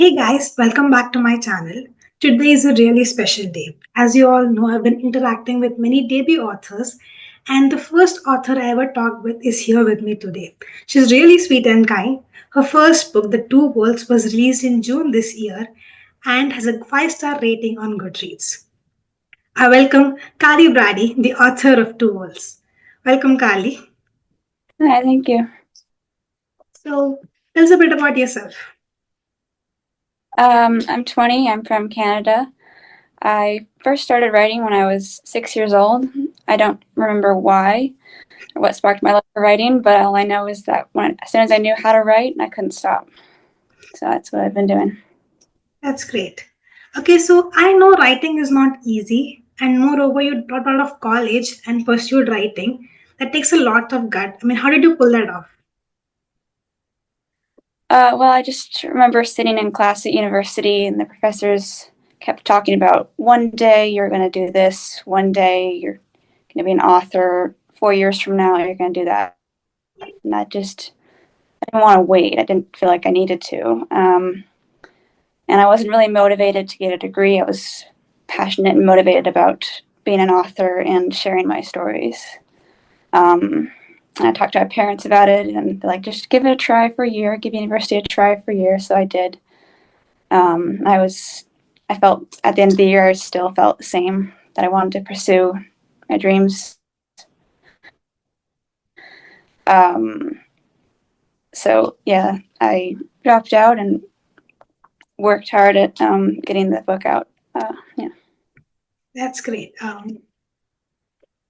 Hey guys, welcome back to my channel. Today is a really special day. As you all know, I've been interacting with many debut authors, and the first author I ever talked with is here with me today. She's really sweet and kind. Her first book, The Two Worlds, was released in June this year and has a 5-star rating on Goodreads. I welcome Carly Brady, the author of Two Worlds. Welcome, Carly. Hi, thank you. So, tell us a bit about yourself. I'm 20. I'm from Canada. I first started writing when I was 6 years old. I don't remember why or what sparked my love for writing, but all I know is that as soon as I knew how to write, I couldn't stop. So that's what I've been doing. That's great. Okay, so I know writing is not easy, and moreover, you dropped out of college and pursued writing. That takes a lot of gut. I mean, how did you pull that off? Well, I just remember sitting in class at university, and the professors kept talking about one day you're going to do this, one day you're going to be an author, 4 years from now you're going to do that. And I didn't want to wait. I didn't feel like I needed to. And I wasn't really motivated to get a degree. I was passionate and motivated about being an author and sharing my stories. And I talked to my parents about it, and they're like, just give it a try for a year, give university a try for a year. So I did. Um, I was, I felt at the end of the year, I still felt the same that I wanted to pursue my dreams. Um, so yeah, I dropped out and worked hard at getting the book out. Yeah. That's great.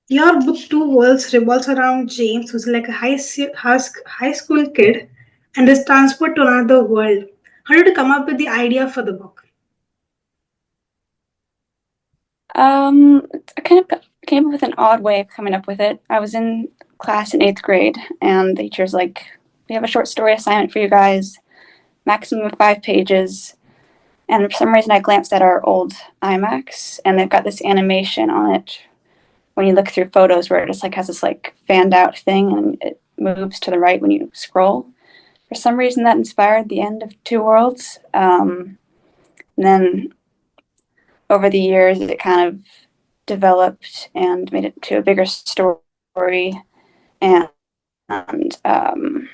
Your book Two Worlds revolves around James, who's like a high school kid, and is transported to another world. How did you come up with the idea for the book? I kind of came up with an odd way of coming up with it. I was in class in eighth grade, and the teacher's like, "We have a short story assignment for you guys, maximum of 5 pages." And for some reason, I glanced at our old IMAX, and they've got this animation on it when you look through photos where it just like has this like fanned out thing, and it moves to the right when you scroll. For some reason, that inspired the end of Two Worlds. And then over the years, it kind of developed and made it to a bigger story. And my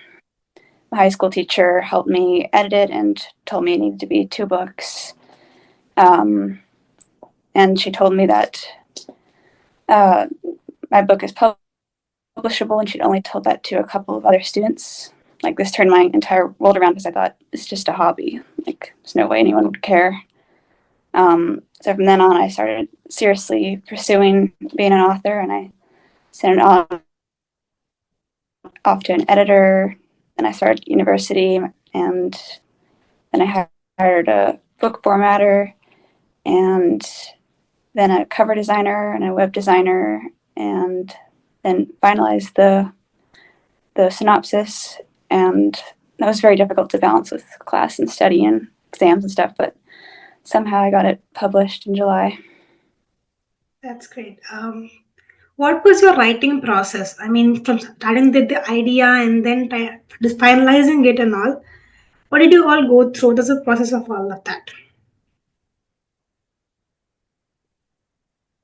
high school teacher helped me edit it and told me it needed to be two books. Um, and she told me that uh, my book is publishable, and she'd only told that to a couple of other students. Like, this turned my entire world around because I thought it's just a hobby. Like, there's no way anyone would care. So from then on, I started seriously pursuing being an author, and I sent it off to an editor. Then I started university, and then I hired a book formatter, and then a cover designer and a web designer, and then finalized the synopsis. And that was very difficult to balance with class and study and exams and stuff, but somehow I got it published in July. That's great. What was your writing process? I mean, from starting with the idea and then just finalizing it and all. What did you all go through? There's a process of all of that.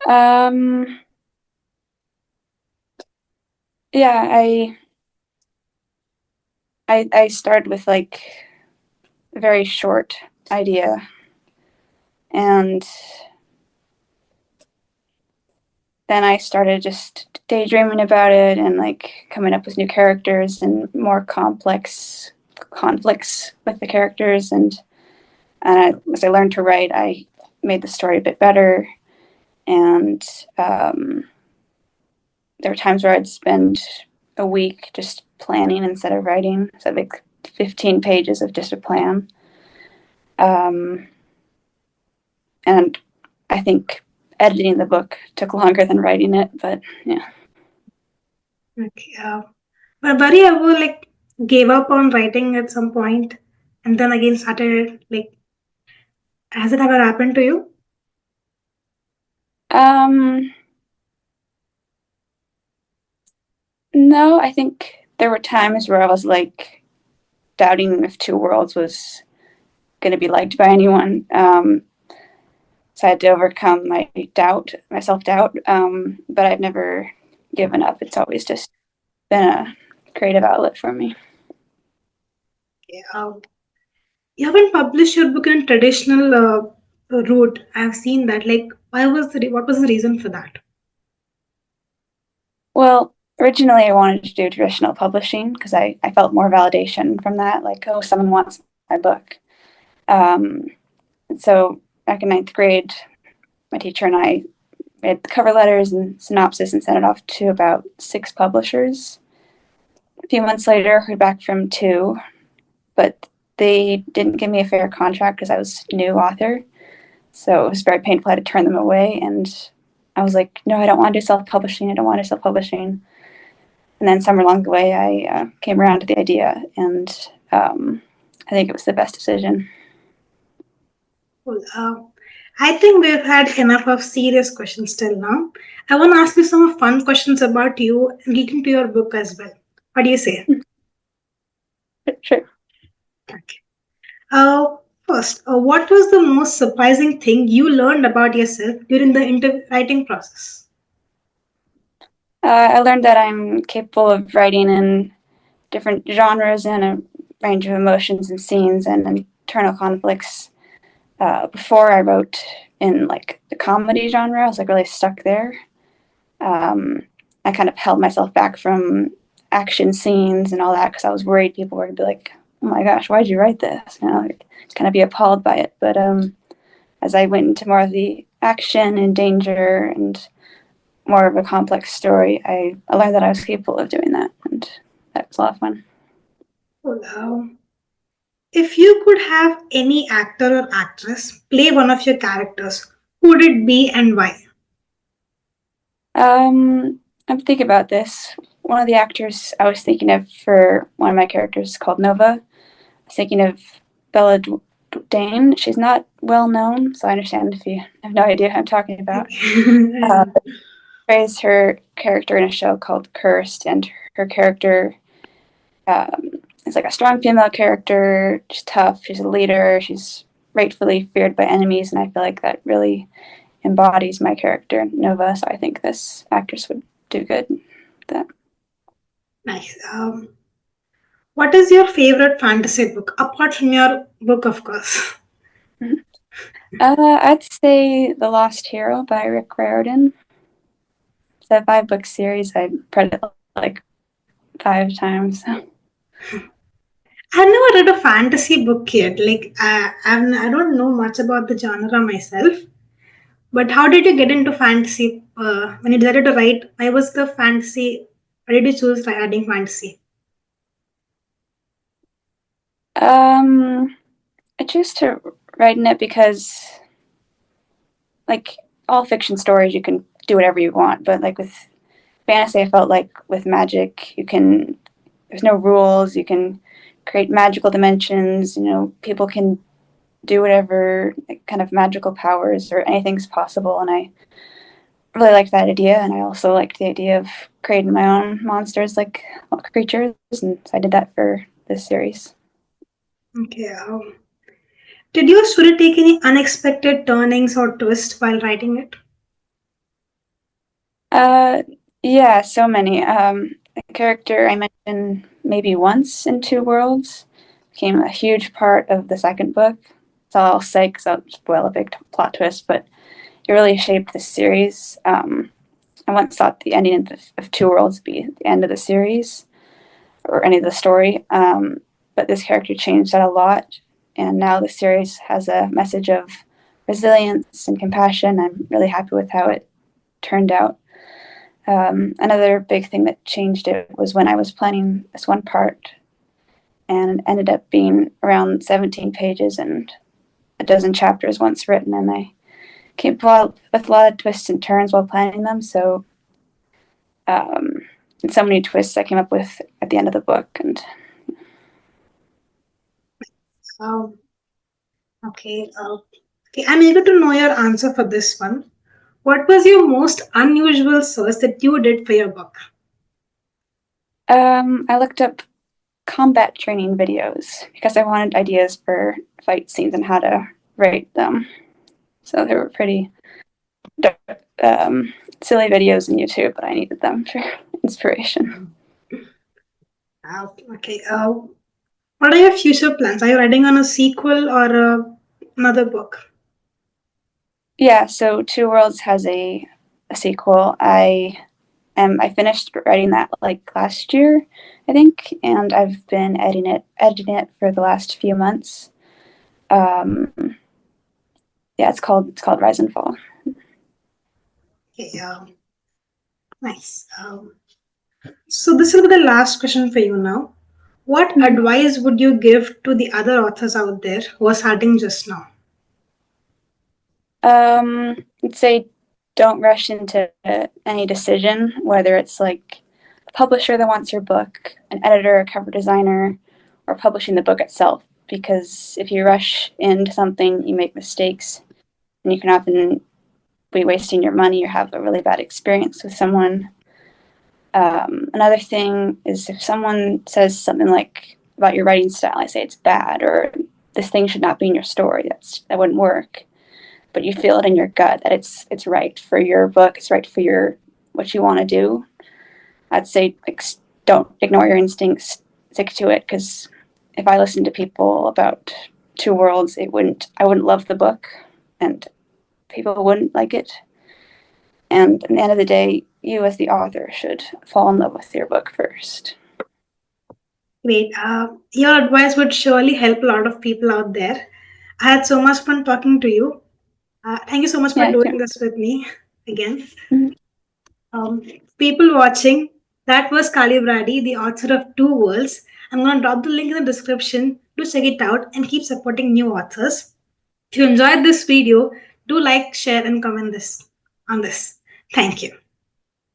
Um, yeah, I started with like a very short idea, and then I started just daydreaming about it and like coming up with new characters and more complex conflicts with the characters. And as I learned to write, I made the story a bit better. And there were times where I'd spend a week just planning instead of writing. So like 15 pages of just a plan. Um, and I think editing the book took longer than writing it, but yeah. Okay. But were you ever like gave up on writing at some point and then again started? Like, has it ever happened to you? Um, no, I think there were times where I was like doubting if Two Worlds was going to be liked by anyone. So I had to overcome my self-doubt. But I've never given up. It's always just been a creative outlet for me. Yeah. You haven't published your book in traditional route. I've seen that. Like, what was the reason for that? Well, originally I wanted to do traditional publishing because I felt more validation from that. Like, oh, someone wants my book. Um, so back in ninth grade, my teacher and I made the cover letters and synopsis and sent it off to about 6 publishers. A few months later, I heard back from 2, but they didn't give me a fair contract because I was a new author. So it was very painful. I had to turn them away. And I was like, no, I don't want to do self-publishing. I don't want to do self-publishing. And then somewhere along the way, I came around to the idea. And I think it was the best decision. Well, I think we've had enough of serious questions till now. I want to ask you some fun questions about you relating to your book as well. What do you say? Sure. Okay. First, what was the most surprising thing you learned about yourself during the writing process? I learned that I'm capable of writing in different genres and a range of emotions and scenes and internal conflicts. Before I wrote in like the comedy genre, I was like really stuck there. I kind of held myself back from action scenes and all that because I was worried people were gonna be like, "Oh my gosh, why'd you write this?" You know, like, kind of be appalled by it. But as I went into more of the action and danger and more of a complex story, I learned that I was capable of doing that, and that was a lot of fun. Well, if you could have any actor or actress play one of your characters, who would it be and why? I'm thinking about this. One of the actors I was thinking of for one of my characters is called Nova. I was thinking of Bella Dane. She's not well known, so I understand if you have no idea who I'm talking about. Praise her character in a show called Cursed, and her character um, is like a strong female character. She's tough. She's a leader. She's rightfully feared by enemies, and I feel like that really embodies my character, Nova. So I think this actress would do good with that. Nice. What is your favorite fantasy book, apart from your book, of course? I'd say The Lost Hero by Rick Riordan. It's a 5-book series. I read it like 5 times. I've never read a fantasy book yet. Like, I don't know much about the genre myself. But how did you get into fantasy? When you decided to write, why was the fantasy? Why did you choose writing fantasy? Um, I choose to write in it because, like all fiction stories, you can do whatever you want. But like with fantasy, I felt like with magic, there's no rules. You can create magical dimensions. You know, people can do whatever like, kind of magical powers or anything's possible. And I really liked that idea. And I also liked the idea of creating my own monsters, like creatures. And so I did that for this series. Okay. Did your story take any unexpected turnings or twists while writing it? Uh, yeah, so many. A character I mentioned maybe once in Two Worlds became a huge part of the second book. That's all I'll say because I'll spoil a big plot twist, but it really shaped the series. I once thought the ending of Two Worlds would be the end of the series or any of the story, but this character changed that a lot, and now the series has a message of resilience and compassion. I'm really happy with how it turned out. Another big thing that changed it was when I was planning this one part, and it ended up being around 17 pages and a dozen chapters once written, and I came up with a lot of twists and turns while planning them. So, and so many twists I came up with at the end of the book, and Um, okay. Okay. I'm eager to know your answer for this one. What was your most unusual search that you did for your book? I looked up combat training videos because I wanted ideas for fight scenes and how to write them. So they were pretty silly videos on YouTube, but I needed them for inspiration. Okay. What are your future plans? Are you writing on a sequel or another book? Yeah, so Two Worlds has a sequel. I finished writing that like last year, I think, and I've been editing it for the last few months. Um, yeah, it's called Rise and Fall. Okay. Nice. So this will be the last question for you now. What advice would you give to the other authors out there who are starting just now? I'd say don't rush into any decision, whether it's like a publisher that wants your book, an editor, a cover designer, or publishing the book itself. Because if you rush into something, you make mistakes, and you can often be wasting your money or have a really bad experience with someone. Another thing is if someone says something like about your writing style, I say it's bad or this thing should not be in your story. That wouldn't work. But you feel it in your gut that it's right for your book, it's right for your what you want to do. I'd say like don't ignore your instincts, stick to it. Because if I listened to people about Two Worlds, I wouldn't love the book, and people wouldn't like it. And at the end of the day, you as the author should fall in love with your book first. Great. Your advice would surely help a lot of people out there. I had so much fun talking to you. Thank you so much for Yeah, I doing can. this with me again. Mhm. People watching, that was Carly Brady, the author of Two Worlds. I'm going to drop the link in the description. Do check it out and keep supporting new authors. If you enjoyed this video, do like, share, and comment this on this. Thank you.